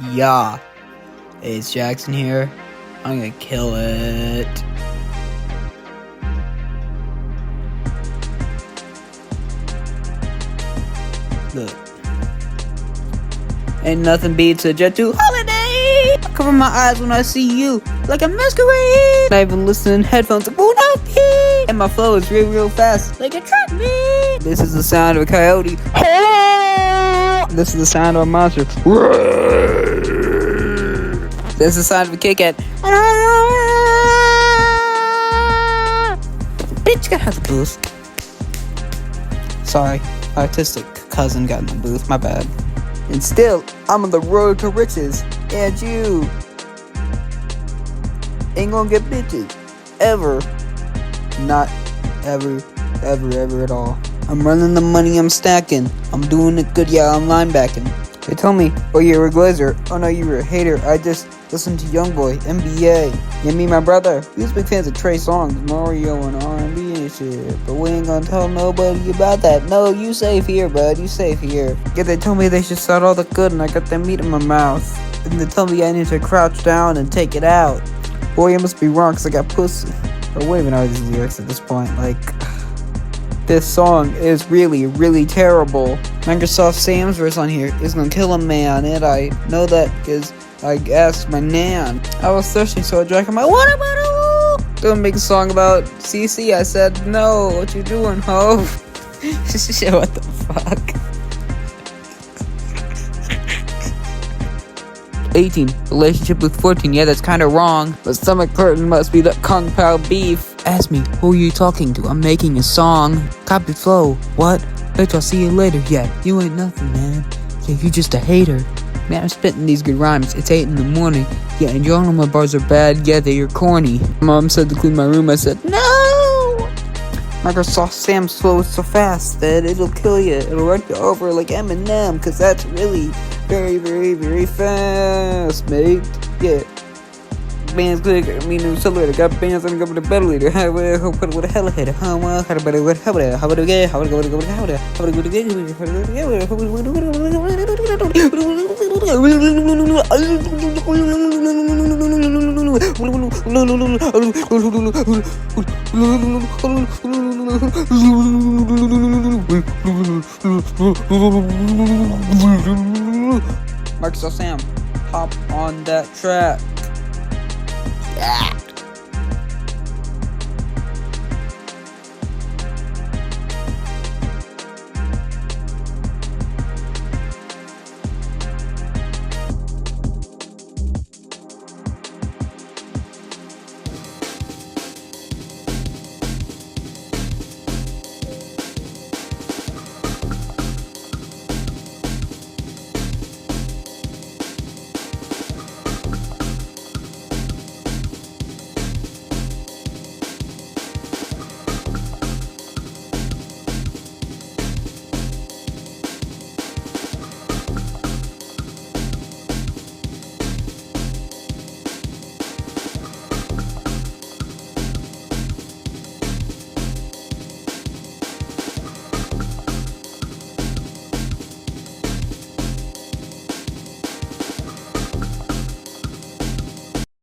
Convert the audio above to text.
Yeah, it's Jackson here. I'm gonna kill it. Look. Ain't nothing beats a Jet 2 holiday. I cover my eyes when I see you, like a masquerade. I even listen in headphones like won't help me. And my flow is real fast, like a truck beat. This is the sound of a coyote. This is the sound of a monster. This is the sound of a Kit-Kat. Bitch, gotta have the booth. Sorry, my autistic cousin got in the booth, my bad. And still, I'm on the road to riches, and you ain't gonna get bitches, ever. Not ever at all. I'm running the money, I'm stacking. I'm doing it good, yeah, I'm linebacking. They told me, oh, you're a glazer. Oh no, you were a hater. I just listened to Youngboy, NBA. Yeah, me and my brother, we was big fans of Trey Songz, Mario, and R&B and shit. But we ain't gonna tell nobody about that. No, you safe here, bud. You safe here. Yeah, they told me they should start all the good, and I got that meat in my mouth. And they told me I need to crouch down and take it out. Boy, I must be wrong, cause I got pussy. Or what even are these lyrics at this point? Like, this song is really terrible. Microsoft Sam's verse on here is gonna kill a man, and I know that because I asked my nan. I was thirsty, so I drank my water bottle. Don't make a song about CC. I said, no, what you doing, ho? What the fuck? 18, relationship with 14, yeah, that's kinda wrong. But stomach curtain must be the Kung Pao beef. Ask me, who are you talking to? I'm making a song. Copy flow. What? Bitch, I'll see you later. Yeah, you ain't nothing, man. Yeah, you just a hater. Man, I'm spitting these good rhymes. It's 8 in the morning. Yeah, and you all know my bars are bad. Yeah, they're corny. Mom said to clean my room. I said, no! Microsoft Sam's flow is so fast that it'll kill you. It'll run you over like Eminem, cause that's really very fast, mate. Yeah. Bands click, I mean, accelerator. Got bands on the go with the battle leader. How put it with a hell of a header. How to better with how to get, how to go with how to Microsoft Sam, hop on that track. Yeah.